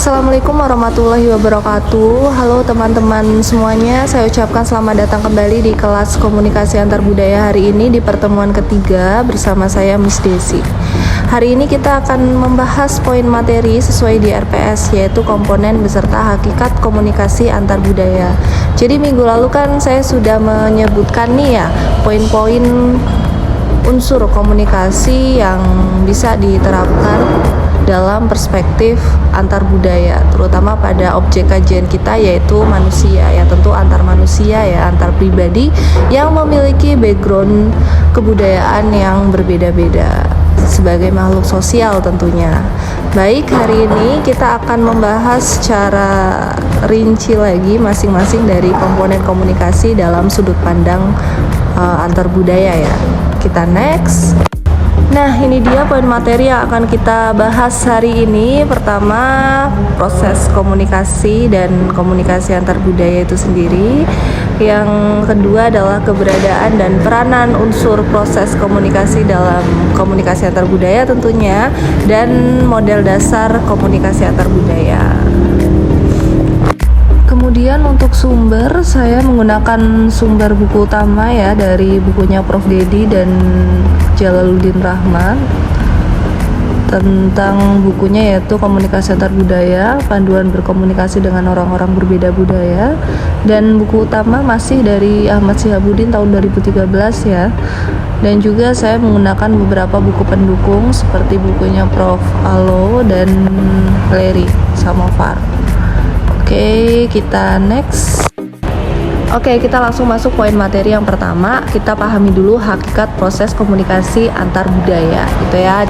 Assalamualaikum warahmatullahi wabarakatuh. Halo teman-teman semuanya, saya ucapkan selamat datang kembali di kelas komunikasi antar budaya hari ini di pertemuan ketiga bersama saya Miss Desi. Hari ini kita akan membahas poin materi sesuai di RPS, yaitu komponen beserta hakikat komunikasi antar budaya. Jadi minggu lalu kan saya sudah menyebutkan nih ya poin-poin unsur komunikasi yang bisa diterapkan dalam perspektif antar budaya, terutama pada objek kajian kita yaitu manusia, ya tentu antar manusia ya, antar pribadi yang memiliki background kebudayaan yang berbeda-beda sebagai makhluk sosial tentunya. Baik, hari ini kita akan membahas secara rinci lagi masing-masing dari komponen komunikasi dalam sudut pandang antar budaya ya. Kita next. Nah, ini dia poin materi yang akan kita bahas hari ini. Pertama, proses komunikasi dan komunikasi antar budaya itu sendiri. Yang kedua adalah keberadaan dan peranan unsur proses komunikasi dalam komunikasi antar budaya tentunya, dan model dasar komunikasi antar budaya. Kemudian untuk sumber, saya menggunakan sumber buku utama ya dari bukunya Prof. Dedi dan Jalaluddin Rahman tentang bukunya yaitu Komunikasi Antar Budaya, Panduan Berkomunikasi dengan Orang-orang Berbeda Budaya, dan buku utama masih dari Ahmad Syihabuddin tahun 2013 ya. Dan juga saya menggunakan beberapa buku pendukung seperti bukunya Prof. Alo dan Larry Samovar. Oke, kita next. Oke, kita langsung masuk poin materi yang pertama. Kita pahami dulu hakikat proses komunikasi antar budaya gitu ya.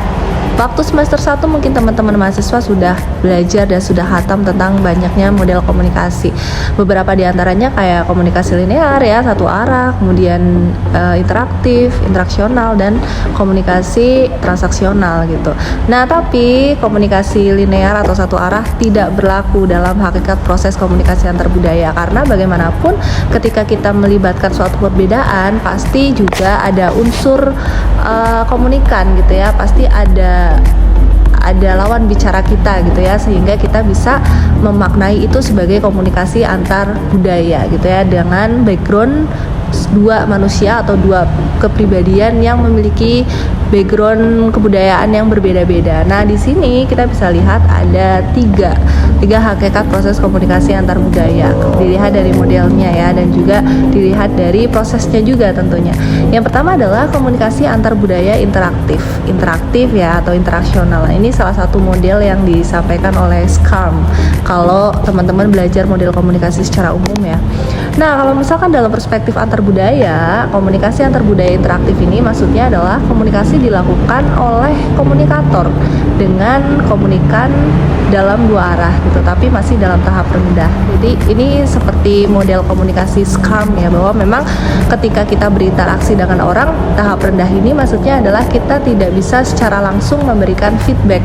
Waktu semester 1 mungkin teman-teman mahasiswa sudah belajar dan sudah hatam tentang banyaknya model komunikasi. Beberapa diantaranya kayak komunikasi linear ya, satu arah, kemudian interaktif, interaksional, dan komunikasi transaksional gitu. Nah, tapi komunikasi linear atau satu arah tidak berlaku dalam hakikat proses komunikasi antar budaya, karena bagaimanapun ketika kita melibatkan suatu perbedaan pasti juga ada unsur komunikan gitu ya, pasti ada lawan bicara kita gitu ya, sehingga kita bisa memaknai itu sebagai komunikasi antar budaya gitu ya, dengan background dua manusia atau dua kepribadian yang memiliki background kebudayaan yang berbeda-beda. Nah, di sini kita bisa lihat ada tiga hakikat proses komunikasi antar budaya. Dilihat dari modelnya ya, dan juga dilihat dari prosesnya juga tentunya. Yang pertama adalah komunikasi antar budaya interaktif ya, atau interaksional. Nah, ini salah satu model yang disampaikan oleh Scarm kalau teman-teman belajar model komunikasi secara umum ya. Nah, kalau misalkan dalam perspektif antar budaya, komunikasi antar budaya interaktif ini maksudnya adalah komunikasi dilakukan oleh komunikator dengan komunikan dalam dua arah gitu, tapi masih dalam tahap rendah. Jadi ini seperti model komunikasi Scarm ya, bahwa memang ketika kita berinteraksi dengan orang, tahap rendah ini maksudnya adalah kita tidak bisa secara langsung memberikan feedback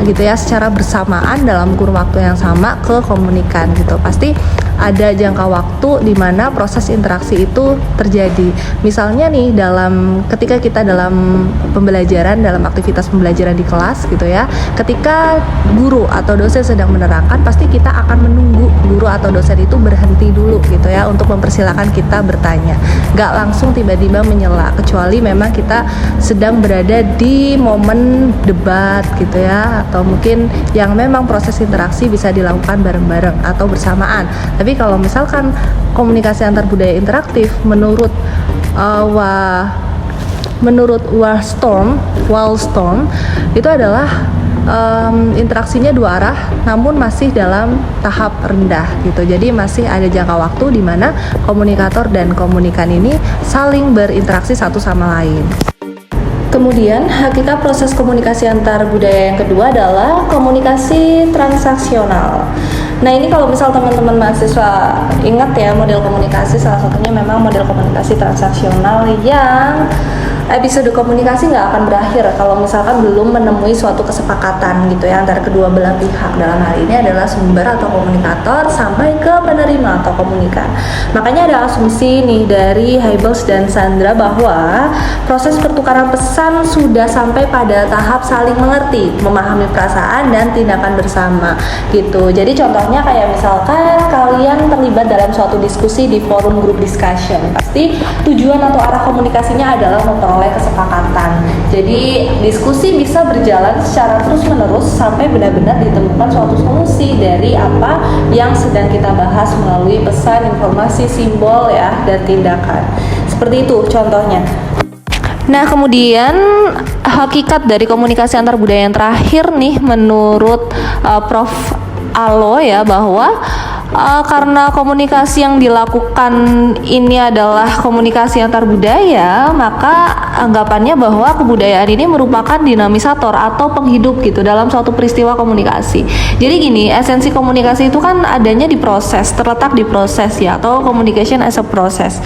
gitu ya, secara bersamaan dalam kurun waktu yang sama ke komunikan gitu. Pasti ada jangka waktu di mana proses interaksi itu terjadi. Misalnya nih, ketika kita dalam pembelajaran, dalam aktivitas pembelajaran di kelas gitu ya, ketika guru atau dosen sedang menerangkan, pasti kita akan menunggu guru atau dosen itu berhenti dulu gitu ya, untuk mempersilahkan kita bertanya. Gak langsung tiba-tiba menyela, kecuali memang kita sedang berada di momen debat gitu ya, atau mungkin yang memang proses interaksi bisa dilakukan bareng-bareng atau bersamaan. Tapi kalau misalkan komunikasi antar budaya interaktif menurut Wallstorm itu adalah interaksinya dua arah namun masih dalam tahap rendah gitu. Jadi masih ada jangka waktu di mana komunikator dan komunikan ini saling berinteraksi satu sama lain. Kemudian, hakikat proses komunikasi antar budaya yang kedua adalah komunikasi transaksional. Nah, ini kalau misal teman-teman mahasiswa ingat ya, model komunikasi salah satunya memang model komunikasi transaksional yang episode komunikasi nggak akan berakhir kalau misalkan belum menemui suatu kesepakatan gitu ya antara kedua belah pihak. Dalam hal ini adalah sumber atau komunikator sampai ke penerima atau komunikan. Makanya ada asumsi nih dari Haibels dan Sandra bahwa proses pertukaran pesan sudah sampai pada tahap saling mengerti, memahami perasaan dan tindakan bersama gitu. Jadi contohnya kayak misalkan kalian terlibat dalam suatu diskusi di forum group discussion, pasti tujuan atau arah komunikasinya adalah memperoleh kesepakatan. Jadi diskusi bisa berjalan secara terus-menerus sampai benar-benar ditemukan suatu solusi dari apa yang sedang kita bahas melalui pesan, informasi, simbol ya, dan tindakan. Seperti itu contohnya. Nah, kemudian hakikat dari komunikasi antar budaya yang terakhir nih menurut Prof. Alo ya, bahwa karena komunikasi yang dilakukan ini adalah komunikasi antar budaya, maka anggapannya bahwa kebudayaan ini merupakan dinamisator atau penghidup gitu dalam suatu peristiwa komunikasi. Jadi gini, esensi komunikasi itu kan adanya di proses, terletak di proses ya, atau communication as a process.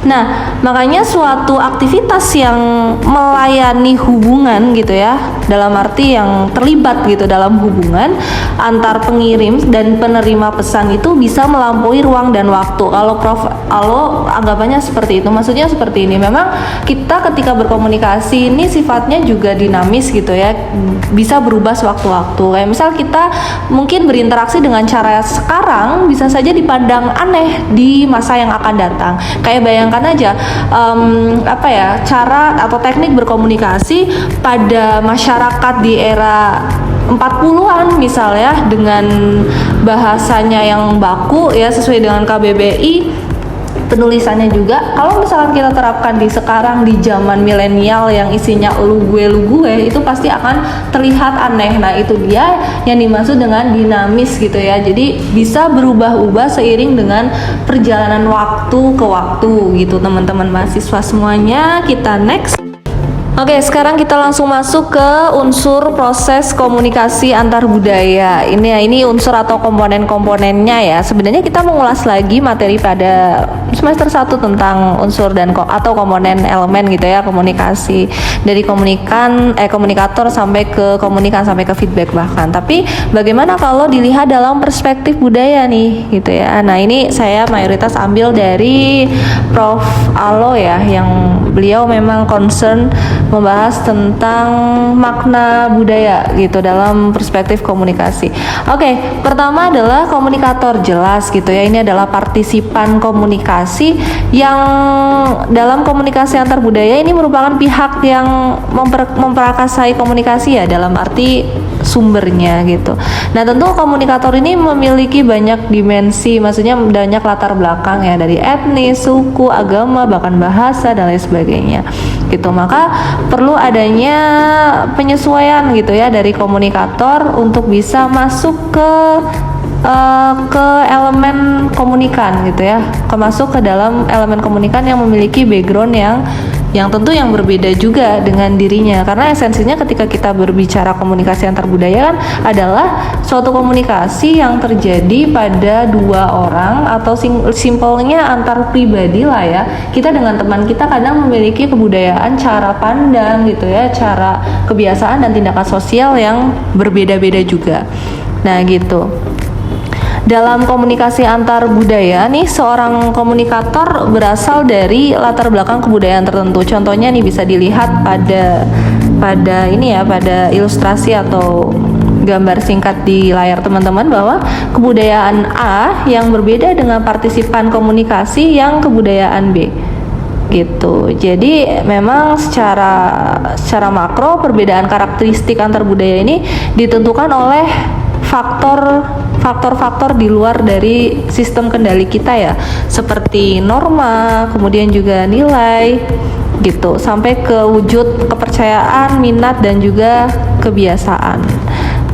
Nah, makanya suatu aktivitas yang melayani hubungan gitu ya, dalam arti yang terlibat gitu dalam hubungan antar pengirim dan penerima pesan itu bisa melampaui ruang dan waktu. Kalau Prof. Alo anggapannya seperti itu, maksudnya seperti ini. Memang kita ketika berkomunikasi ini sifatnya juga dinamis gitu ya, bisa berubah sewaktu-waktu. Kayak misal kita mungkin berinteraksi dengan cara sekarang bisa saja dipandang aneh di masa yang akan datang. Kayak bayangkan aja cara atau teknik berkomunikasi pada masyarakat di era 40-an misalnya dengan bahasanya yang baku ya sesuai dengan KBBI, penulisannya juga. Kalau misalkan kita terapkan di sekarang di zaman milenial yang isinya lu gue itu pasti akan terlihat aneh. Nah, itu dia yang dimaksud dengan dinamis gitu ya. Jadi bisa berubah-ubah seiring dengan perjalanan waktu ke waktu gitu teman-teman mahasiswa semuanya. Kita next. Oke, sekarang kita langsung masuk ke unsur proses komunikasi antar budaya. Ini unsur atau komponen-komponennya ya. Sebenarnya kita mengulas lagi materi pada semester 1 tentang unsur dan atau komponen elemen gitu ya, komunikasi. Dari komunikator sampai ke komunikan sampai ke feedback bahkan. Tapi bagaimana kalau dilihat dalam perspektif budaya nih gitu ya. Nah, ini saya mayoritas ambil dari Prof. Alo ya, yang beliau memang concern membahas tentang makna budaya gitu dalam perspektif komunikasi. Oke, pertama adalah komunikator, jelas gitu ya. Ini adalah partisipan komunikasi yang dalam komunikasi antar budaya ini merupakan pihak yang memperakasai komunikasi ya, dalam arti sumbernya gitu. Nah, tentu komunikator ini memiliki banyak dimensi, maksudnya banyak latar belakang ya, dari etnis, suku, agama, bahkan bahasa dan lain sebagainya gitu. Maka perlu adanya penyesuaian gitu ya dari komunikator untuk bisa masuk ke elemen komunikan gitu ya, masuk ke dalam elemen komunikan yang memiliki background yang tentu yang berbeda juga dengan dirinya, karena esensinya ketika kita berbicara komunikasi antar budaya kan adalah suatu komunikasi yang terjadi pada dua orang atau simpelnya antar pribadi lah ya. Kita dengan teman kita kadang memiliki kebudayaan, cara pandang gitu ya, cara kebiasaan dan tindakan sosial yang berbeda-beda juga. Nah gitu. Dalam komunikasi antar budaya nih, seorang komunikator berasal dari latar belakang kebudayaan tertentu. Contohnya nih bisa dilihat pada ini ya, pada ilustrasi atau gambar singkat di layar teman-teman, bahwa kebudayaan A yang berbeda dengan partisipan komunikasi yang kebudayaan B gitu. Jadi memang secara makro perbedaan karakteristik antar budaya ini ditentukan oleh faktor-faktor di luar dari sistem kendali kita ya, seperti norma, kemudian juga nilai gitu, sampai ke wujud kepercayaan, minat dan juga kebiasaan.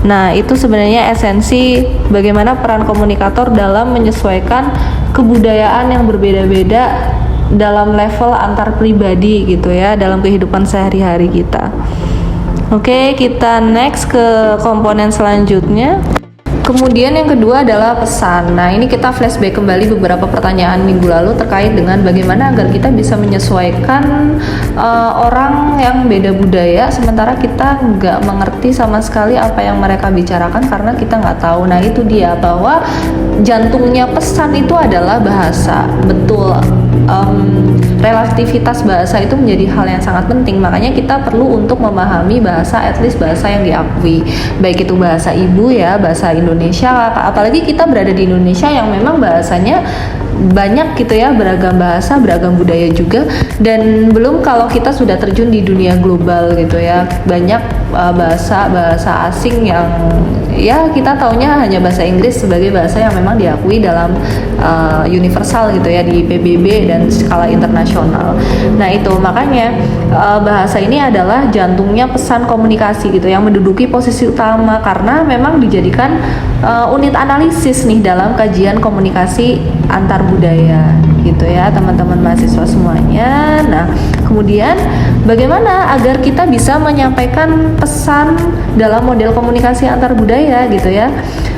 Nah, itu sebenarnya esensi bagaimana peran komunikator dalam menyesuaikan kebudayaan yang berbeda-beda dalam level antar pribadi gitu ya, dalam kehidupan sehari-hari kita. Oke, kita next ke komponen selanjutnya. Kemudian yang kedua adalah pesan. Nah, ini kita flashback kembali beberapa pertanyaan minggu lalu terkait dengan bagaimana agar kita bisa menyesuaikan orang yang beda budaya, sementara kita nggak mengerti sama sekali apa yang mereka bicarakan karena kita nggak tahu. Nah, itu dia bahwa jantungnya pesan itu adalah bahasa. Betul. Relativitas bahasa itu menjadi hal yang sangat penting, makanya kita perlu untuk memahami bahasa, at least bahasa yang diakui, baik itu bahasa ibu ya, bahasa Indonesia, apalagi kita berada di Indonesia yang memang bahasanya banyak gitu ya, beragam bahasa, beragam budaya juga, dan belum kalau kita sudah terjun di dunia global gitu ya, banyak bahasa asing yang ya kita taunya hanya bahasa Inggris sebagai bahasa yang memang diakui dalam universal gitu ya, di PBB dan skala internasional. Nah itu makanya bahasa ini adalah jantungnya pesan komunikasi gitu, yang menduduki posisi utama karena memang dijadikan unit analisis nih dalam kajian komunikasi antar budaya gitu ya teman-teman mahasiswa semuanya. Nah kemudian bagaimana agar kita bisa menyampaikan pesan dalam model komunikasi antar budaya gitu ya.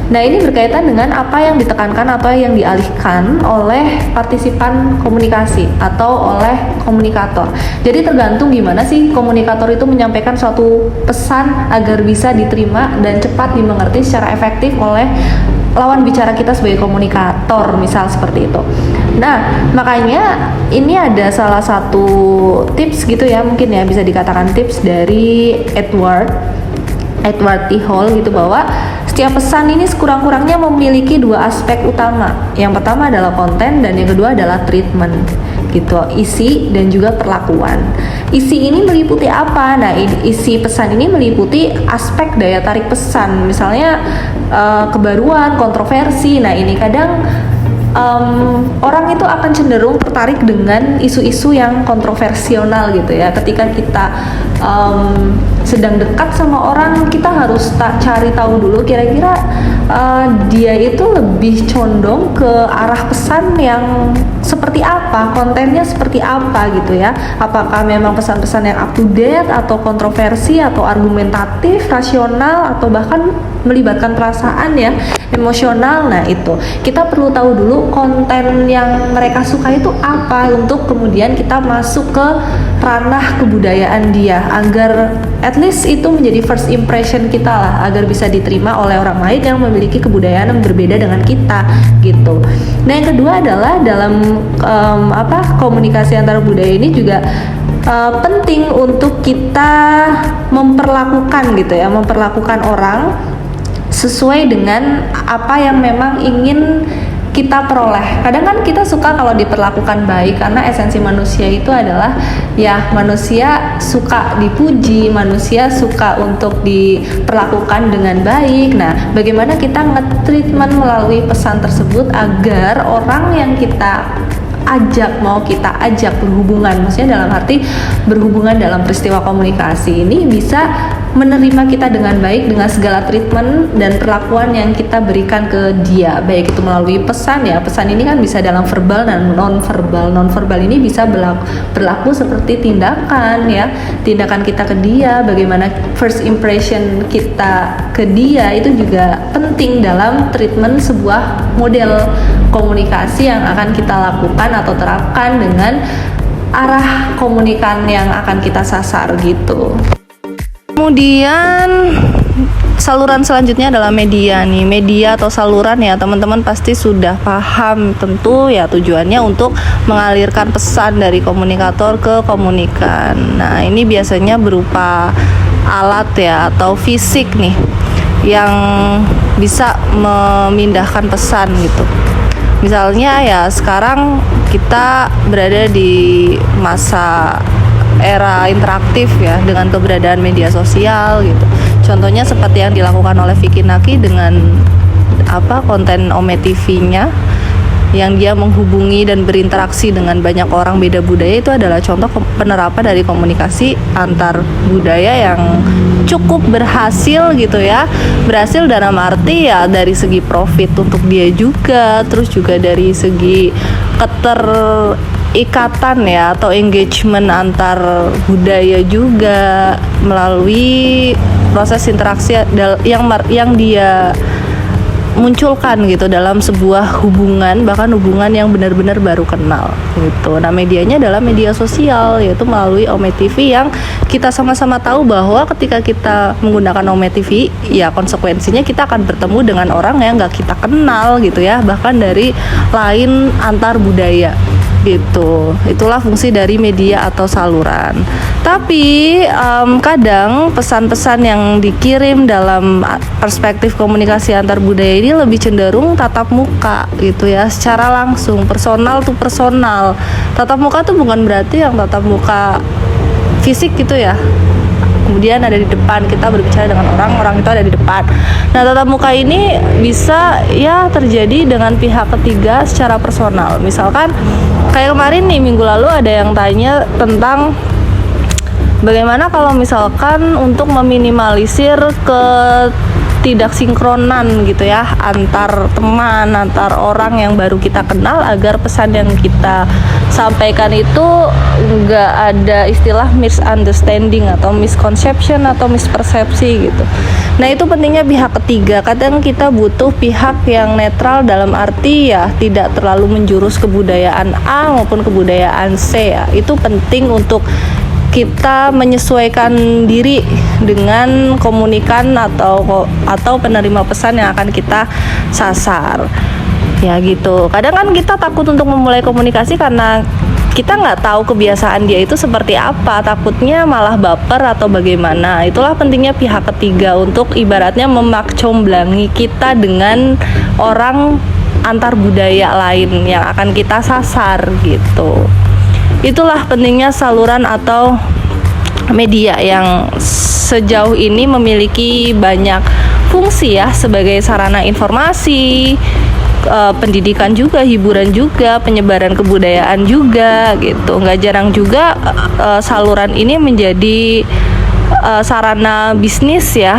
Nah ini berkaitan dengan apa yang ditekankan atau yang dialihkan oleh partisipan komunikasi atau oleh komunikator. Jadi tergantung gimana sih komunikator itu menyampaikan suatu pesan agar bisa diterima dan cepat dimengerti secara efektif oleh lawan bicara kita sebagai komunikator, misal seperti itu. Nah makanya ini ada salah satu tips gitu ya, mungkin ya bisa dikatakan tips dari Edward T. Hall gitu, bahwa setiap pesan ini sekurang-kurangnya memiliki dua aspek utama. Yang pertama adalah konten dan yang kedua adalah treatment gitu, isi dan juga perlakuan. Isi ini meliputi apa? Nah, isi pesan ini meliputi aspek daya tarik pesan, misalnya kebaruan, kontroversi. Nah, ini kadang orang itu akan cenderung tertarik dengan isu-isu yang kontroversial gitu ya. Ketika kita sedang dekat sama orang, kita harus cari tahu dulu kira-kira dia itu lebih condong ke arah pesan yang seperti apa, kontennya seperti apa gitu ya. Apakah memang pesan-pesan yang up to date atau kontroversi atau argumentatif, rasional, atau bahkan melibatkan perasaan ya, emosional. Nah itu kita perlu tahu dulu konten yang mereka suka itu apa, untuk kemudian kita masuk ke ranah kebudayaan dia, agar at least itu menjadi first impression kita lah, agar bisa diterima oleh orang lain yang memiliki kebudayaan yang berbeda dengan kita gitu. Nah yang kedua adalah dalam komunikasi antar budaya ini juga penting untuk kita memperlakukan gitu ya, memperlakukan orang sesuai dengan apa yang memang ingin kita peroleh. Kadang kan kita suka kalau diperlakukan baik, karena esensi manusia itu adalah ya manusia suka dipuji, manusia suka untuk diperlakukan dengan baik. Nah, bagaimana kita nge-treatment melalui pesan tersebut agar orang yang kita ajak berhubungan, maksudnya dalam arti berhubungan dalam peristiwa komunikasi ini, bisa menerima kita dengan baik dengan segala treatment dan perlakuan yang kita berikan ke dia, baik itu melalui pesan ya. Pesan ini kan bisa dalam verbal dan non-verbal ini bisa berlaku seperti tindakan ya, tindakan kita ke dia, bagaimana first impression kita ke dia, itu juga penting dalam treatment sebuah model komunikasi yang akan kita lakukan atau terapkan dengan arah komunikan yang akan kita sasar gitu. Kemudian saluran selanjutnya adalah media nih. Media atau saluran ya teman-teman pasti sudah paham tentu ya, tujuannya untuk mengalirkan pesan dari komunikator ke komunikan. Nah ini biasanya berupa alat ya atau fisik nih yang bisa memindahkan pesan gitu. Misalnya ya sekarang kita berada di masa era interaktif ya, dengan keberadaan media sosial gitu. Contohnya seperti yang dilakukan oleh Vicky Naki dengan konten Ome TV-nya, yang dia menghubungi dan berinteraksi dengan banyak orang beda budaya. Itu adalah contoh penerapan dari komunikasi antar budaya yang cukup berhasil gitu ya. Berhasil dalam arti ya dari segi profit untuk dia juga, terus juga dari segi ikatan ya atau engagement antar budaya juga, melalui proses interaksi yang dia munculkan gitu dalam sebuah hubungan, bahkan hubungan yang benar-benar baru kenal gitu. Nah, medianya adalah media sosial, yaitu melalui Ome TV yang kita sama-sama tahu bahwa ketika kita menggunakan Ome TV, ya konsekuensinya kita akan bertemu dengan orang yang nggak kita kenal gitu ya, bahkan dari lain antar budaya gitu. Itulah fungsi dari media atau saluran. Tapi kadang pesan-pesan yang dikirim dalam perspektif komunikasi antar budaya ini lebih cenderung tatap muka gitu ya, secara langsung, personal to personal. Tatap muka tuh bukan berarti yang tatap muka fisik gitu ya, kemudian ada di depan, kita berbicara dengan orang itu ada di depan. Nah, tatap muka ini bisa ya terjadi dengan pihak ketiga secara personal. Misalkan kayak kemarin nih, minggu lalu ada yang tanya tentang bagaimana kalau misalkan untuk meminimalisir tidak sinkronan gitu ya antar teman, antar orang yang baru kita kenal, agar pesan yang kita sampaikan itu nggak ada istilah misunderstanding atau misconception atau mispersepsi gitu. Nah, itu pentingnya pihak ketiga. Kadang kita butuh pihak yang netral dalam arti ya tidak terlalu menjurus kebudayaan A maupun kebudayaan C ya. Itu penting untuk kita menyesuaikan diri dengan komunikan atau penerima pesan yang akan kita sasar ya gitu. Kadang kan kita takut untuk memulai komunikasi karena kita nggak tahu kebiasaan dia itu seperti apa, takutnya malah baper atau bagaimana. Itulah pentingnya pihak ketiga untuk ibaratnya memakcomblangi kita dengan orang antar budaya lain yang akan kita sasar gitu. Itulah pentingnya saluran atau media yang sejauh ini memiliki banyak fungsi ya, sebagai sarana informasi, pendidikan juga, hiburan juga, penyebaran kebudayaan juga gitu. Nggak jarang juga saluran ini menjadi sarana bisnis ya,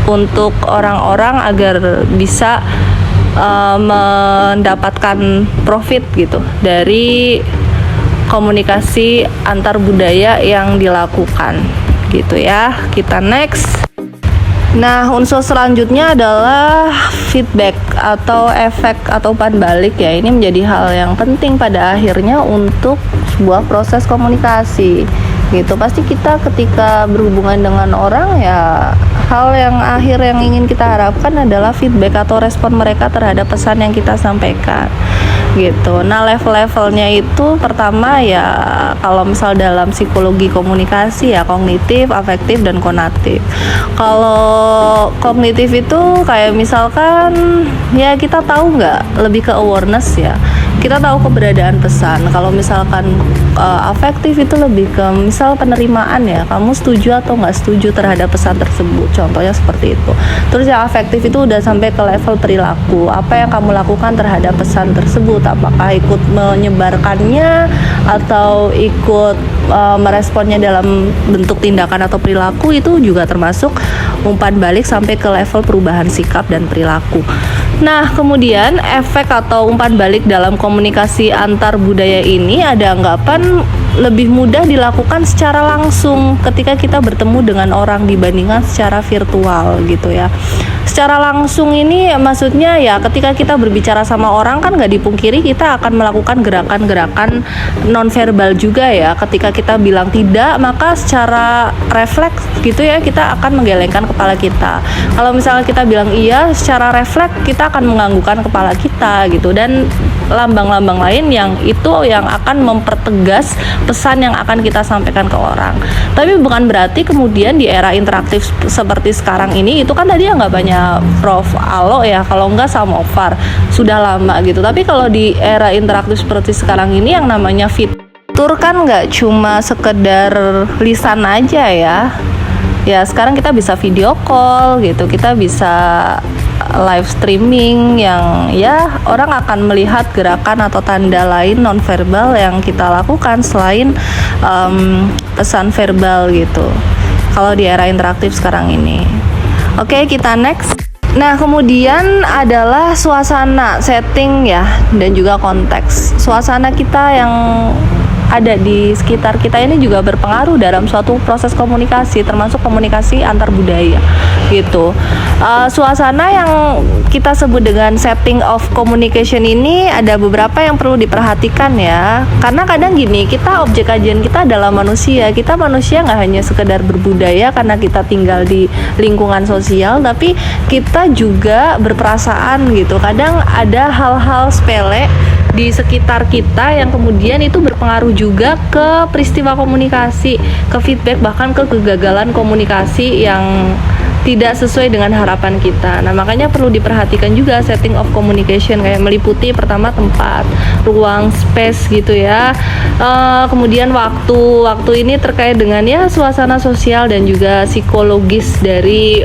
untuk orang-orang agar bisa mendapatkan profit gitu dari komunikasi antar budaya yang dilakukan gitu ya. Kita next. Nah, unsur selanjutnya adalah feedback atau efek atau umpan balik ya. Ini menjadi hal yang penting pada akhirnya untuk sebuah proses komunikasi gitu. Pasti kita ketika berhubungan dengan orang ya, hal yang akhir yang ingin kita harapkan adalah feedback atau respon mereka terhadap pesan yang kita sampaikan gitu. Nah, level-levelnya itu pertama ya, kalau misal dalam psikologi komunikasi ya, kognitif, afektif, dan konatif. Kalau kognitif itu kayak misalkan ya kita tahu nggak, lebih ke awareness ya, kita tahu keberadaan pesan. Kalau misalkan afektif itu lebih ke misal penerimaan ya, kamu setuju atau nggak setuju terhadap pesan tersebut, contohnya seperti itu. Terus yang afektif itu udah sampai ke level perilaku, apa yang kamu lakukan terhadap pesan tersebut, apakah ikut menyebarkannya atau ikut meresponnya dalam bentuk tindakan atau perilaku. Itu juga termasuk umpan balik sampai ke level perubahan sikap dan perilaku. Nah, kemudian efek atau umpan balik dalam komunikasi antar budaya ini ada anggapan lebih mudah dilakukan secara langsung ketika kita bertemu dengan orang dibandingkan secara virtual gitu ya. Secara langsung ini maksudnya ya, ketika kita berbicara sama orang kan nggak dipungkiri kita akan melakukan gerakan-gerakan nonverbal juga ya. Ketika kita bilang tidak, maka secara refleks gitu ya kita akan menggelengkan kepala kita. Kalau misalnya kita bilang iya, secara refleks kita akan menganggukkan kepala kita gitu. Dan lambang-lambang lain yang itu yang akan mempertegas pesan yang akan kita sampaikan ke orang. Tapi bukan berarti kemudian di era interaktif seperti sekarang ini, itu kan tadi ya nggak banyak Prof Alo ya, kalau nggak sama Ovar sudah lama gitu. Tapi kalau di era interaktif seperti sekarang ini, yang namanya fitur kan nggak cuma sekedar lisan aja ya. Ya sekarang kita bisa video call gitu, kita bisa live streaming yang ya orang akan melihat gerakan atau tanda lain nonverbal yang kita lakukan selain pesan verbal gitu. Kalau di era interaktif sekarang ini. Oke, kita next. Nah, kemudian adalah suasana, setting ya, dan juga konteks. Suasana kita yang ada di sekitar kita ini juga berpengaruh dalam suatu proses komunikasi, termasuk komunikasi antar budaya gitu. Suasana yang kita sebut dengan setting of communication ini ada beberapa yang perlu diperhatikan ya, karena kadang gini, kita objek kajian kita adalah manusia. Kita manusia nggak hanya sekedar berbudaya karena kita tinggal di lingkungan sosial, tapi kita juga berperasaan gitu. Kadang ada hal-hal sepele di sekitar kita yang kemudian itu berpengaruh juga ke peristiwa komunikasi, ke feedback, bahkan ke kegagalan komunikasi yang tidak sesuai dengan harapan kita. Nah, makanya perlu diperhatikan juga setting of communication, kayak meliputi pertama tempat, ruang, space gitu ya. Kemudian waktu ini terkait dengan ya suasana sosial dan juga psikologis dari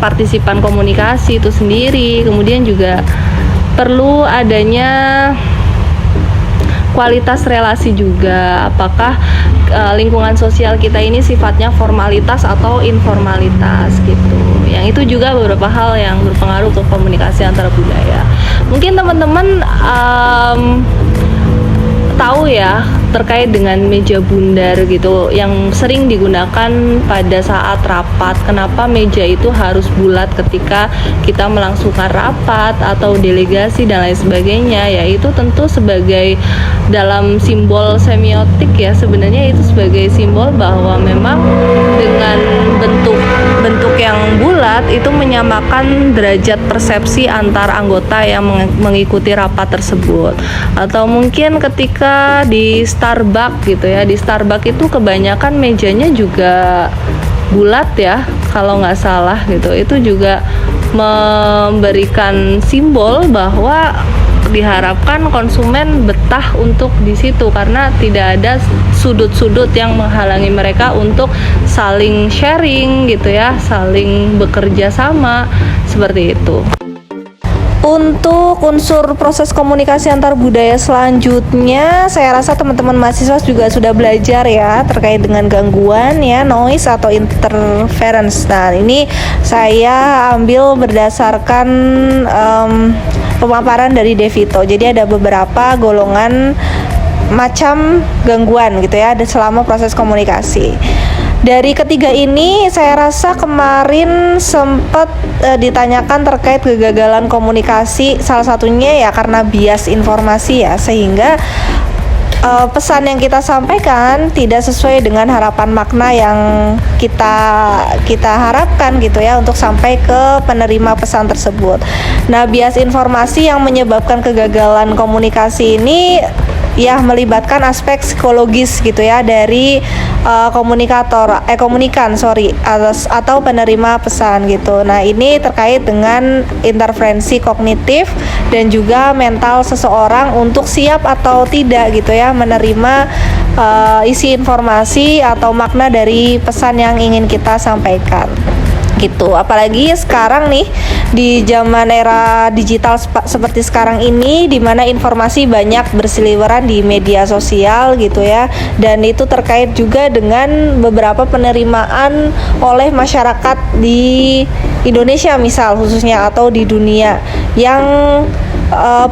partisipan komunikasi itu sendiri. Kemudian juga perlu adanya kualitas relasi juga, apakah lingkungan sosial kita ini sifatnya formalitas atau informalitas gitu. Yang itu juga beberapa hal yang berpengaruh ke komunikasi antara budaya. Mungkin teman-teman tahu ya terkait dengan meja bundar gitu yang sering digunakan pada saat rapat. Kenapa meja itu harus bulat ketika kita melangsungkan rapat atau delegasi dan lain sebagainya? Yaitu tentu sebagai dalam simbol semiotik ya, sebenarnya itu sebagai simbol bahwa memang dengan bentuk yang bulat itu menyamakan derajat persepsi antar anggota yang mengikuti rapat tersebut. Atau mungkin ketika di Starbucks gitu ya, di Starbucks itu kebanyakan mejanya juga bulat ya kalau nggak salah gitu. Itu juga memberikan simbol bahwa diharapkan konsumen betah untuk di situ karena tidak ada sudut-sudut yang menghalangi mereka untuk saling sharing gitu ya, saling bekerja sama seperti itu. Untuk unsur proses komunikasi antar budaya selanjutnya, saya rasa teman-teman mahasiswa juga sudah belajar ya terkait dengan gangguan ya, noise atau interference. Nah, ini saya ambil berdasarkan pemaparan dari Devito. Jadi ada beberapa golongan macam gangguan gitu ya selama proses komunikasi. Dari ketiga ini saya rasa kemarin sempat ditanyakan terkait kegagalan komunikasi, salah satunya ya karena bias informasi ya, sehingga pesan yang kita sampaikan tidak sesuai dengan harapan makna yang kita harapkan gitu ya untuk sampai ke penerima pesan tersebut. Nah, bias informasi yang menyebabkan kegagalan komunikasi ini ya melibatkan aspek psikologis gitu ya dari komunikan atau penerima pesan gitu. Nah, ini terkait dengan interferensi kognitif dan juga mental seseorang untuk siap atau tidak gitu ya menerima isi informasi atau makna dari pesan yang ingin kita sampaikan gitu. Apalagi sekarang nih di zaman era digital seperti sekarang ini, di mana informasi banyak berseliweran di media sosial gitu ya, dan itu terkait juga dengan beberapa penerimaan oleh masyarakat di Indonesia misal khususnya atau di dunia yang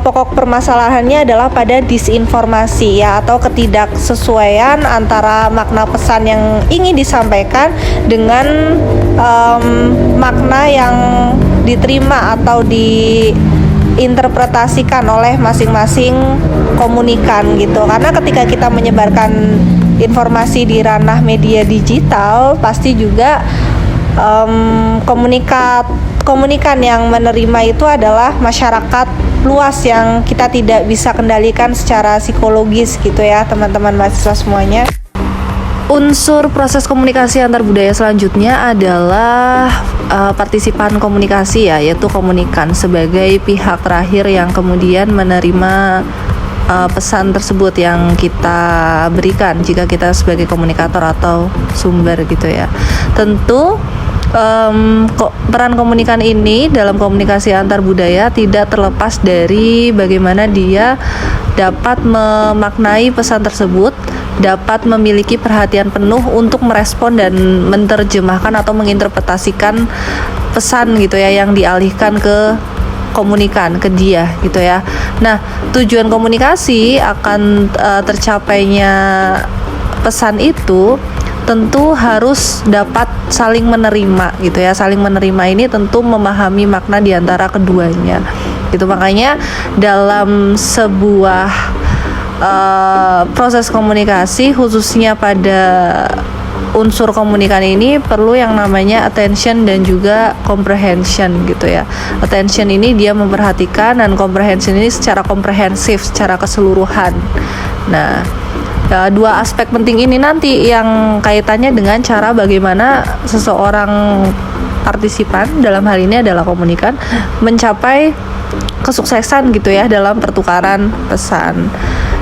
pokok permasalahannya adalah pada disinformasi ya, atau ketidaksesuaian antara makna pesan yang ingin disampaikan dengan makna yang diterima atau diinterpretasikan oleh masing-masing komunikan gitu. Karena ketika kita menyebarkan informasi di ranah media digital, pasti juga komunikan yang menerima itu adalah masyarakat luas yang kita tidak bisa kendalikan secara psikologis gitu ya teman-teman mahasiswa semuanya. Unsur proses komunikasi antar budaya selanjutnya adalah partisipan komunikasi ya, yaitu komunikan sebagai pihak terakhir yang kemudian menerima pesan tersebut yang kita berikan jika kita sebagai komunikator atau sumber gitu ya. Tentu peran komunikan ini dalam komunikasi antar budaya tidak terlepas dari bagaimana dia dapat memaknai pesan tersebut, dapat memiliki perhatian penuh untuk merespon dan menerjemahkan atau menginterpretasikan pesan gitu ya yang dialihkan ke komunikan ke dia gitu ya. Nah, tujuan komunikasi akan tercapainya pesan itu tentu harus dapat saling menerima gitu ya. Saling menerima ini tentu memahami makna di antara keduanya. Gitu, makanya dalam sebuah proses komunikasi khususnya pada unsur komunikan ini perlu yang namanya attention dan juga comprehension gitu ya. Attention ini dia memperhatikan dan comprehension ini secara komprehensif, secara keseluruhan. Nah, dua aspek penting ini nanti yang kaitannya dengan cara bagaimana seseorang partisipan, dalam hal ini adalah komunikan, mencapai kesuksesan gitu ya dalam pertukaran pesan.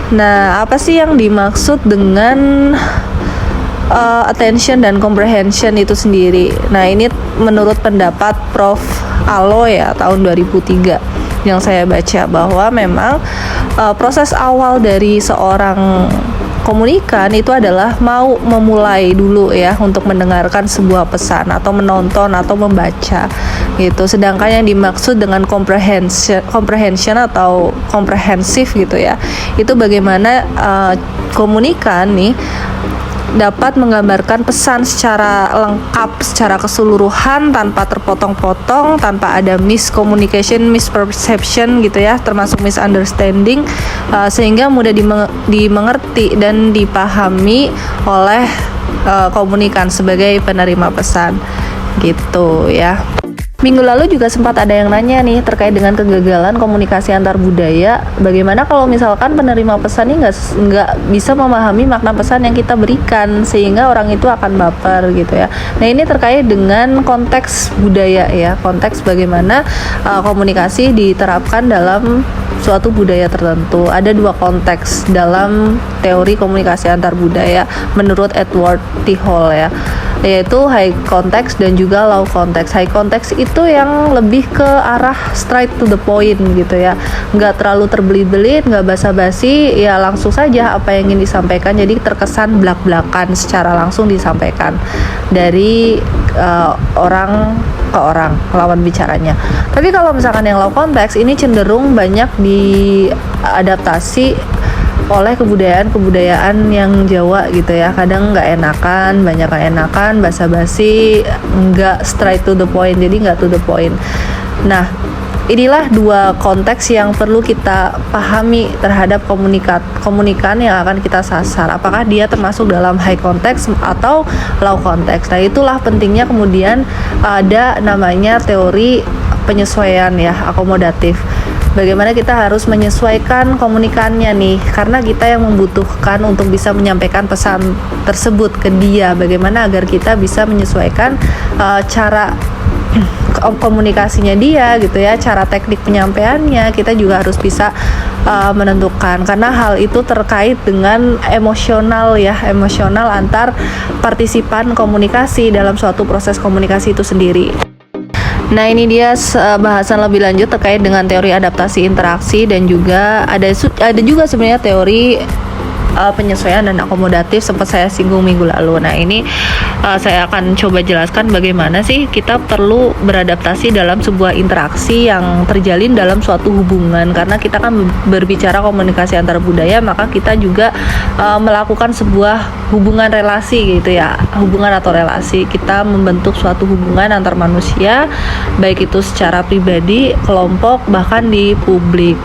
Nah, apa sih yang dimaksud dengan attention dan comprehension itu sendiri? Nah, ini menurut pendapat Prof. Alo ya tahun 2003 yang saya baca, bahwa memang proses awal dari seorang komunikan itu adalah mau memulai dulu ya untuk mendengarkan sebuah pesan atau menonton atau membaca gitu. Sedangkan yang dimaksud dengan comprehension atau komprehensif gitu ya, itu bagaimana komunikan nih dapat menggambarkan pesan secara lengkap, secara keseluruhan, tanpa terpotong-potong, tanpa ada miscommunication, misperception gitu ya, termasuk misunderstanding, sehingga mudah dimengerti dan dipahami oleh komunikan sebagai penerima pesan gitu ya. Minggu lalu juga sempat ada yang nanya nih terkait dengan kegagalan komunikasi antar budaya. Bagaimana kalau misalkan penerima pesan ini nggak bisa memahami makna pesan yang kita berikan, sehingga orang itu akan baper gitu ya. Nah, ini terkait dengan konteks budaya ya, konteks bagaimana komunikasi diterapkan dalam suatu budaya tertentu. Ada dua konteks dalam teori komunikasi antar budaya menurut Edward T. Hall ya, yaitu high context dan juga low context. High context itu yang lebih ke arah straight to the point gitu ya, nggak terlalu terbelit-belit, nggak basa-basi, ya langsung saja apa yang ingin disampaikan, jadi terkesan belak-belakan secara langsung disampaikan dari orang ke orang lawan bicaranya. Tapi kalau misalkan yang low context ini cenderung banyak diadaptasi oleh kebudayaan yang Jawa gitu ya. Kadang nggak enakan, banyak nggak enakan, basa-basi, nggak straight to the point, jadi nggak to the point. Nah, inilah dua konteks yang perlu kita pahami terhadap komunikan yang akan kita sasar. Apakah dia termasuk dalam high context atau low context? Nah, itulah pentingnya kemudian ada namanya teori penyesuaian ya, akomodatif. Bagaimana kita harus menyesuaikan komunikannya nih, karena kita yang membutuhkan untuk bisa menyampaikan pesan tersebut ke dia. Bagaimana agar kita bisa menyesuaikan cara komunikasinya dia gitu ya, cara teknik penyampaiannya kita juga harus bisa menentukan, karena hal itu terkait dengan emosional ya, emosional antar partisipan komunikasi dalam suatu proses komunikasi itu sendiri. Nah, ini dia bahasan lebih lanjut terkait dengan teori adaptasi interaksi, dan juga ada juga sebenarnya teori penyesuaian dan akomodatif, sempat saya singgung minggu lalu. Nah, ini saya akan coba jelaskan bagaimana sih kita perlu beradaptasi dalam sebuah interaksi yang terjalin dalam suatu hubungan, karena kita kan berbicara komunikasi antar budaya, maka kita juga melakukan sebuah hubungan relasi gitu ya, hubungan atau relasi. Kita membentuk suatu hubungan antar manusia, baik itu secara pribadi, kelompok, bahkan di publik.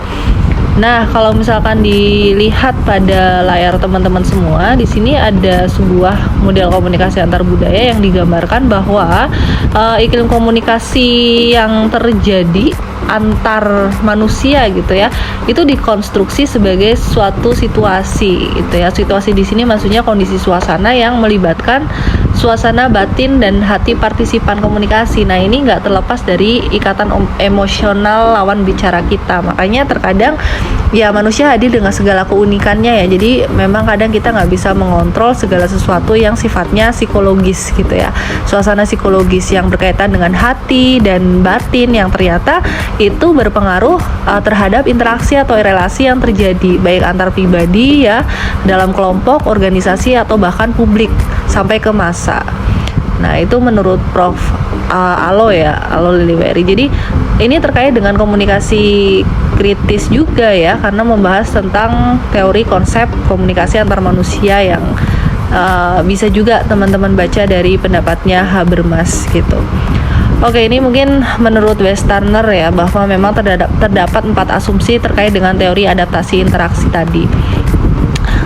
Nah, kalau misalkan dilihat pada layar teman-teman semua, di sini ada sebuah model komunikasi antar budaya yang digambarkan bahwa iklim komunikasi yang terjadi antar manusia gitu ya, itu dikonstruksi sebagai suatu situasi gitu ya. Situasi di sini maksudnya kondisi suasana yang melibatkan suasana batin dan hati partisipan komunikasi. Nah, ini nggak terlepas dari ikatan emosional lawan bicara kita. Makanya terkadang ya manusia hadir dengan segala keunikannya ya. Jadi memang kadang kita nggak bisa mengontrol segala sesuatu yang sifatnya psikologis gitu ya. Suasana psikologis yang berkaitan dengan hati dan batin yang ternyata itu berpengaruh terhadap interaksi atau relasi yang terjadi baik antar pribadi ya, dalam kelompok, organisasi, atau bahkan publik sampai ke massa. Nah, itu menurut Prof. Alo ya, Alo Liliweri. Jadi ini terkait dengan komunikasi kritis juga ya, karena membahas tentang teori konsep komunikasi antar manusia yang bisa juga teman-teman baca dari pendapatnya Habermas gitu. Oke, ini mungkin menurut Westerner ya, bahwa memang terdapat 4 asumsi terkait dengan teori adaptasi interaksi tadi.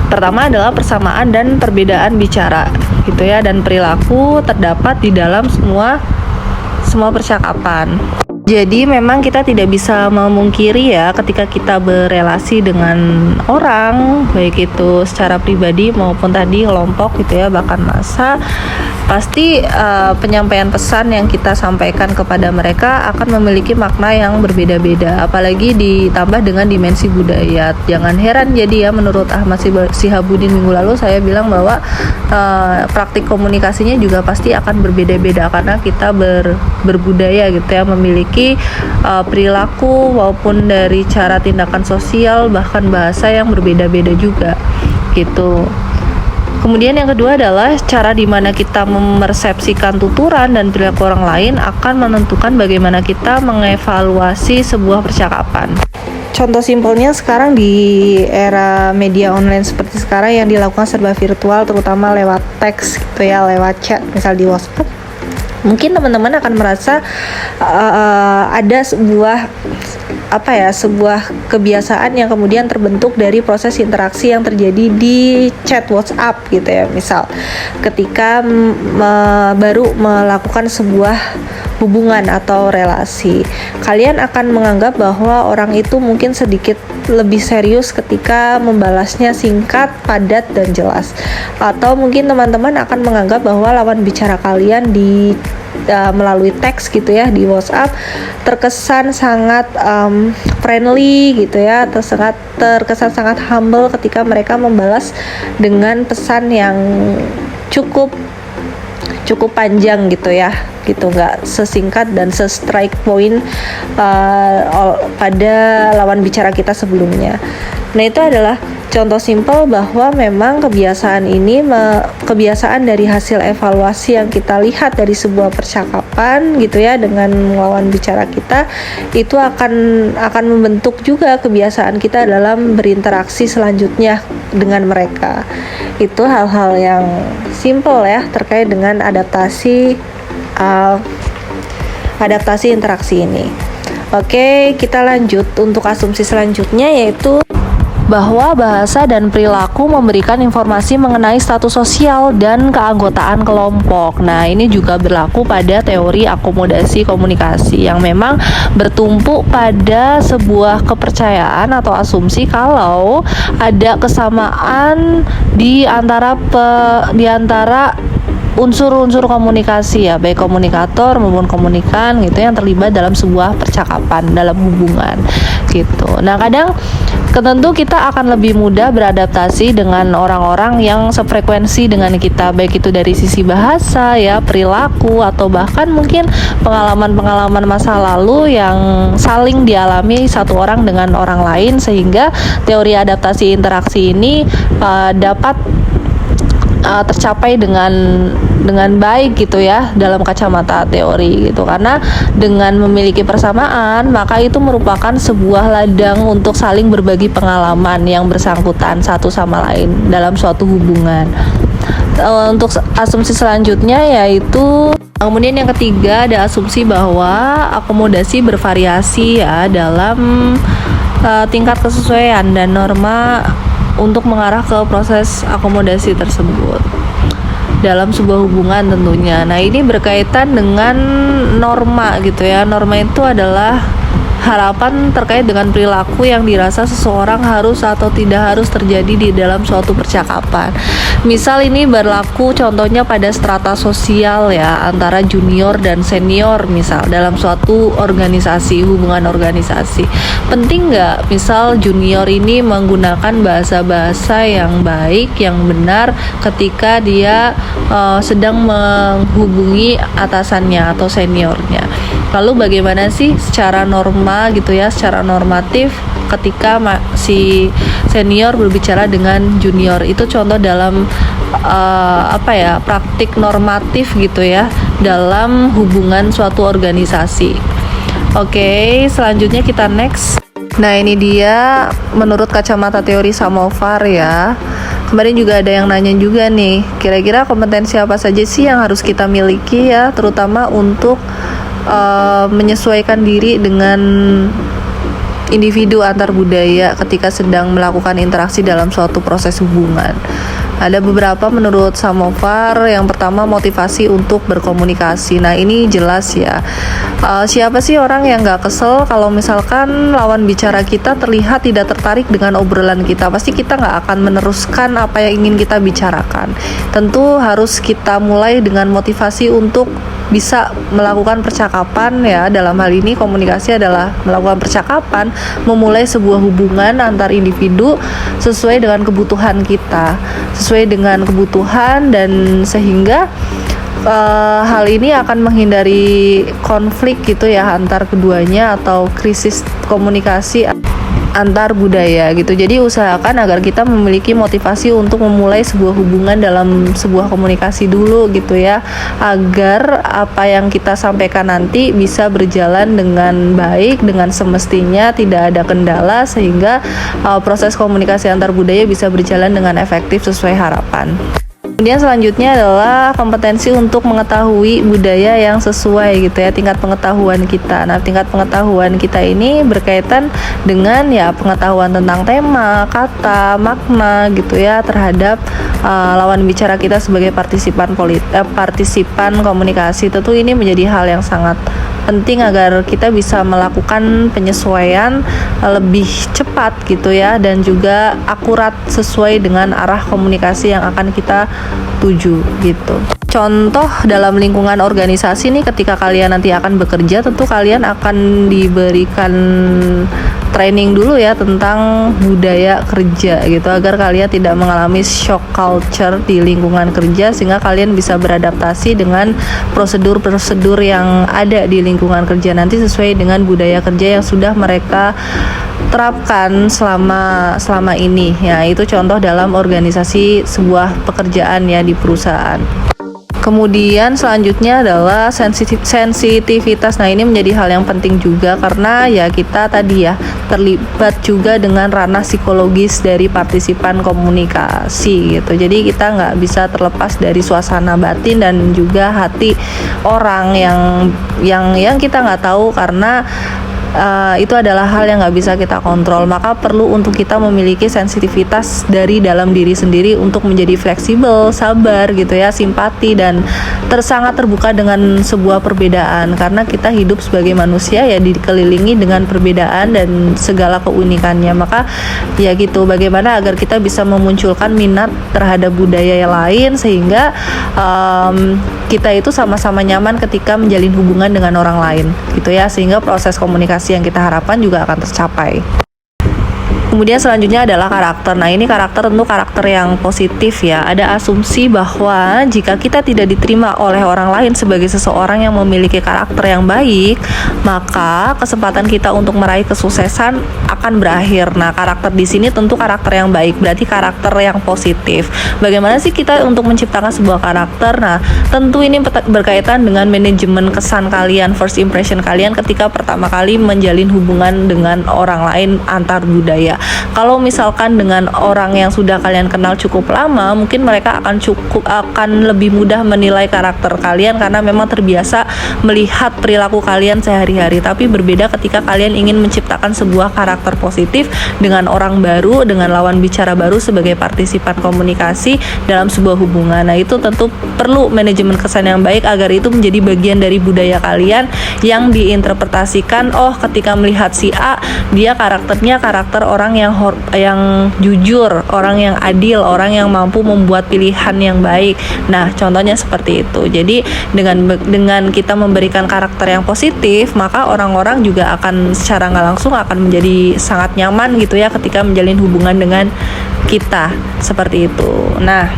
Pertama adalah persamaan dan perbedaan bicara gitu ya, dan perilaku terdapat di dalam semua percakapan. Jadi memang kita tidak bisa memungkiri ya, ketika kita berelasi dengan orang, baik itu secara pribadi maupun tadi kelompok gitu ya, bahkan massa, pasti penyampaian pesan yang kita sampaikan kepada mereka akan memiliki makna yang berbeda-beda, apalagi ditambah dengan dimensi budaya. Jangan heran jadi ya, menurut Ahmad Sihabuddin minggu lalu saya bilang bahwa praktik komunikasinya juga pasti akan berbeda-beda, karena kita berbudaya gitu ya, memiliki perilaku maupun dari cara tindakan sosial, bahkan bahasa yang berbeda-beda juga gitu. Kemudian yang kedua adalah cara di mana kita memersepsikan tuturan dan perilaku orang lain akan menentukan bagaimana kita mengevaluasi sebuah percakapan. Contoh simpelnya sekarang di era media online seperti sekarang yang dilakukan serba virtual, terutama lewat teks gitu ya, lewat chat misal di WhatsApp. Mungkin teman-teman akan merasa ada sebuah kebiasaan yang kemudian terbentuk dari proses interaksi yang terjadi di chat WhatsApp gitu ya. Misal ketika baru melakukan sebuah hubungan atau relasi, kalian akan menganggap bahwa orang itu mungkin sedikit lebih serius ketika membalasnya singkat, padat, dan jelas. Atau mungkin teman-teman akan menganggap bahwa lawan bicara kalian melalui teks gitu ya, di WhatsApp terkesan sangat friendly gitu ya, atau terkesan sangat humble ketika mereka membalas dengan pesan yang cukup panjang gitu ya, gitu, nggak sesingkat dan se-strike point pada lawan bicara kita sebelumnya. Nah, itu adalah contoh simpel bahwa memang kebiasaan dari hasil evaluasi yang kita lihat dari sebuah percakapan gitu ya dengan lawan bicara kita, itu akan membentuk juga kebiasaan kita dalam berinteraksi selanjutnya dengan mereka. Itu hal-hal yang simpel ya terkait dengan adaptasi interaksi ini. Oke, kita lanjut untuk asumsi selanjutnya, yaitu bahwa bahasa dan perilaku memberikan informasi mengenai status sosial dan keanggotaan kelompok. Nah, ini juga berlaku pada teori akomodasi komunikasi yang memang bertumpu pada sebuah kepercayaan atau asumsi kalau ada kesamaan di antara unsur-unsur komunikasi ya, baik komunikator maupun komunikan gitu yang terlibat dalam sebuah percakapan, dalam hubungan gitu. Nah, kadang tentu kita akan lebih mudah beradaptasi dengan orang-orang yang sefrekuensi dengan kita, baik itu dari sisi bahasa ya, perilaku, atau bahkan mungkin pengalaman-pengalaman masa lalu yang saling dialami satu orang dengan orang lain, sehingga teori adaptasi interaksi ini dapat tercapai dengan baik gitu ya dalam kacamata teori gitu, karena dengan memiliki persamaan maka itu merupakan sebuah ladang untuk saling berbagi pengalaman yang bersangkutan satu sama lain dalam suatu hubungan. Untuk asumsi selanjutnya yaitu, kemudian yang ketiga ada asumsi bahwa akomodasi bervariasi ya dalam tingkat kesesuaian dan norma untuk mengarah ke proses akomodasi tersebut dalam sebuah hubungan tentunya. Nah, ini berkaitan dengan norma gitu ya. Norma itu adalah harapan terkait dengan perilaku yang dirasa seseorang harus atau tidak harus terjadi di dalam suatu percakapan. Misal ini berlaku contohnya pada strata sosial ya, antara junior dan senior misal dalam suatu organisasi, hubungan organisasi. Penting nggak misal junior ini menggunakan bahasa-bahasa yang baik, yang benar ketika dia sedang menghubungi atasannya atau seniornya. Lalu bagaimana sih secara norma gitu ya, secara normatif ketika si senior berbicara dengan junior? Itu contoh dalam praktik normatif gitu ya dalam hubungan suatu organisasi. Oke, selanjutnya kita next. Nah, ini dia menurut kacamata teori Samovar ya. Kemarin juga ada yang nanya juga nih, kira-kira kompetensi apa saja sih yang harus kita miliki ya, terutama untuk menyesuaikan diri dengan individu antar budaya ketika sedang melakukan interaksi dalam suatu proses hubungan. Ada beberapa menurut Samovar. Yang pertama, motivasi untuk berkomunikasi. Nah, ini jelas ya. Siapa sih orang yang gak kesel kalau misalkan lawan bicara kita terlihat tidak tertarik dengan obrolan kita? Pasti kita gak akan meneruskan apa yang ingin kita bicarakan. Tentu harus kita mulai dengan motivasi untuk bisa melakukan percakapan ya. Dalam hal ini komunikasi adalah melakukan percakapan, memulai sebuah hubungan antar individu sesuai dengan kebutuhan kita, sesuai dengan kebutuhan, dan sehingga hal ini akan menghindari konflik gitu ya antar keduanya atau krisis komunikasi antar budaya gitu. Jadi usahakan agar kita memiliki motivasi untuk memulai sebuah hubungan dalam sebuah komunikasi dulu gitu ya, agar apa yang kita sampaikan nanti bisa berjalan dengan baik, dengan semestinya, tidak ada kendala, sehingga proses komunikasi antar budaya bisa berjalan dengan efektif sesuai harapan. Kemudian selanjutnya adalah kompetensi untuk mengetahui budaya yang sesuai gitu ya, tingkat pengetahuan kita. Nah, tingkat pengetahuan kita ini berkaitan dengan ya pengetahuan tentang tema, kata, makna gitu ya terhadap lawan bicara kita sebagai partisipan komunikasi. Tentu ini menjadi hal yang sangat penting agar kita bisa melakukan penyesuaian lebih cepat gitu ya, dan juga akurat sesuai dengan arah komunikasi yang akan kita tuju gitu. Contoh dalam lingkungan organisasi nih, ketika kalian nanti akan bekerja, tentu kalian akan diberikan training dulu ya tentang budaya kerja gitu, agar kalian tidak mengalami shock culture di lingkungan kerja, sehingga kalian bisa beradaptasi dengan prosedur-prosedur yang ada di lingkungan kerja nanti sesuai dengan budaya kerja yang sudah mereka terapkan selama ini ya. Itu contoh dalam organisasi sebuah pekerjaan ya di perusahaan. Kemudian selanjutnya adalah sensitivitas. Nah, ini menjadi hal yang penting juga karena ya kita tadi ya terlibat juga dengan ranah psikologis dari partisipan komunikasi gitu. Jadi kita nggak bisa terlepas dari suasana batin dan juga hati orang yang kita nggak tahu, karena itu adalah hal yang nggak bisa kita kontrol. Maka perlu untuk kita memiliki sensitivitas dari dalam diri sendiri untuk menjadi fleksibel, sabar gitu ya, simpati, dan sangat terbuka dengan sebuah perbedaan, karena kita hidup sebagai manusia ya dikelilingi dengan perbedaan dan segala keunikannya. Maka ya gitu, bagaimana agar kita bisa memunculkan minat terhadap budaya yang lain, sehingga kita itu sama-sama nyaman ketika menjalin hubungan dengan orang lain gitu ya, sehingga proses komunikasi yang kita harapkan juga akan tercapai. Kemudian selanjutnya adalah karakter. Nah, ini karakter tentu karakter yang positif ya. Ada asumsi bahwa jika kita tidak diterima oleh orang lain sebagai seseorang yang memiliki karakter yang baik, maka kesempatan kita untuk meraih kesuksesan akan berakhir. Nah, karakter di sini tentu karakter yang baik, berarti karakter yang positif. Bagaimana sih kita untuk menciptakan sebuah karakter? Nah, tentu ini berkaitan dengan manajemen kesan kalian, first impression kalian ketika pertama kali menjalin hubungan dengan orang lain antar budaya. Kalau misalkan dengan orang yang sudah kalian kenal cukup lama, mungkin mereka akan lebih mudah menilai karakter kalian karena memang terbiasa melihat perilaku kalian sehari-hari. Tapi berbeda ketika kalian ingin menciptakan sebuah karakter positif dengan orang baru, dengan lawan bicara baru sebagai partisipan komunikasi dalam sebuah hubungan. Nah, itu tentu perlu manajemen kesan yang baik agar itu menjadi bagian dari budaya kalian yang diinterpretasikan. Oh, ketika melihat si A, dia karakternya karakter orang yang jujur, orang yang adil, orang yang mampu membuat pilihan yang baik. Nah, contohnya seperti itu. Jadi dengan kita memberikan karakter yang positif, maka orang-orang juga akan secara nggak langsung akan menjadi sangat nyaman gitu ya ketika menjalin hubungan dengan kita, seperti itu. Nah,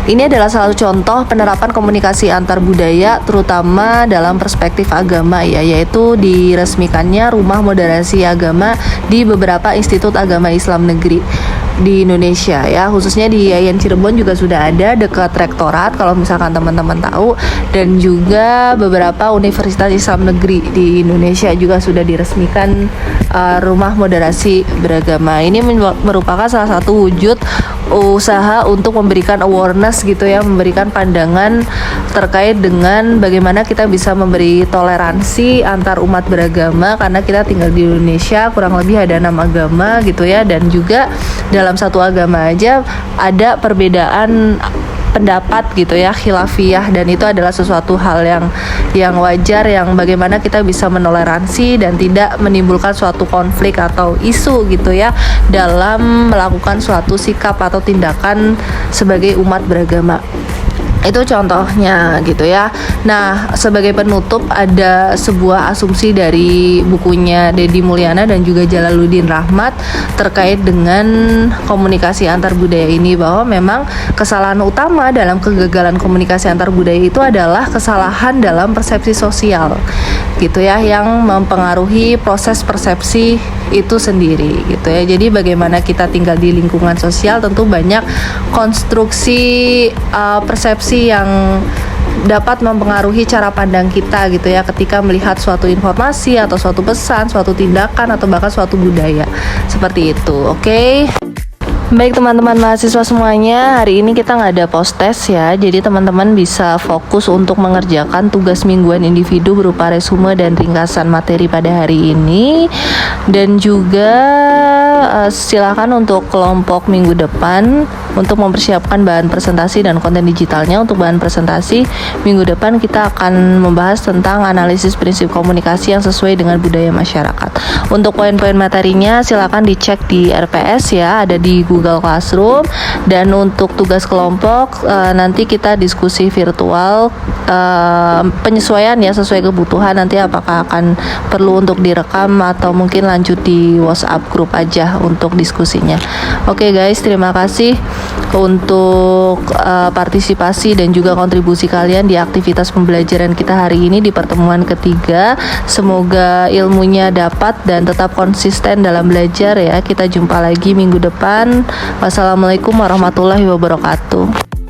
ini adalah salah satu contoh penerapan komunikasi antar budaya terutama dalam perspektif agama ya, yaitu diresmikannya Rumah Moderasi Agama di beberapa institut agama Islam negeri. di Indonesia ya, khususnya di Yayan Cirebon juga sudah ada dekat rektorat kalau misalkan teman-teman tahu, dan juga beberapa universitas Islam negeri di Indonesia juga sudah diresmikan rumah moderasi beragama. Ini merupakan salah satu wujud usaha untuk memberikan awareness gitu ya, memberikan pandangan terkait dengan bagaimana kita bisa memberi toleransi antar umat beragama, karena kita tinggal di Indonesia kurang lebih ada 6 agama gitu ya, dan juga dalam satu agama aja ada perbedaan pendapat gitu ya, khilafiyah, dan itu adalah sesuatu hal yang wajar, yang bagaimana kita bisa menoleransi dan tidak menimbulkan suatu konflik atau isu gitu ya dalam melakukan suatu sikap atau tindakan sebagai umat beragama. Itu contohnya gitu ya. Nah, sebagai penutup ada sebuah asumsi dari bukunya Deddy Mulyana dan juga Jalaluddin Rahmat terkait dengan komunikasi antar budaya ini, bahwa memang kesalahan utama dalam kegagalan komunikasi antar budaya itu adalah kesalahan dalam persepsi sosial gitu ya, yang mempengaruhi proses persepsi itu sendiri gitu ya. Jadi bagaimana kita tinggal di lingkungan sosial, tentu banyak konstruksi persepsi yang dapat mempengaruhi cara pandang kita gitu ya, ketika melihat suatu informasi atau suatu pesan, suatu tindakan, atau bahkan suatu budaya seperti itu. Oke. Baik teman-teman mahasiswa semuanya, hari ini kita nggak ada post test ya, jadi teman-teman bisa fokus untuk mengerjakan tugas mingguan individu berupa resume dan ringkasan materi pada hari ini. Dan juga silakan untuk kelompok minggu depan untuk mempersiapkan bahan presentasi dan konten digitalnya. Untuk bahan presentasi minggu depan kita akan membahas tentang analisis prinsip komunikasi yang sesuai dengan budaya masyarakat. Untuk poin-poin materinya silakan dicek di RPS ya, ada di Google Classroom. Dan untuk tugas kelompok nanti kita diskusi virtual, penyesuaian ya sesuai kebutuhan, nanti apakah akan perlu untuk direkam atau mungkin lanjut di WhatsApp grup aja untuk diskusinya. Oke guys, terima kasih untuk partisipasi dan juga kontribusi kalian di aktivitas pembelajaran kita hari ini di pertemuan ketiga. Semoga ilmunya dapat dan tetap konsisten dalam belajar ya. Kita jumpa lagi minggu depan. Wassalamualaikum warahmatullahi wabarakatuh.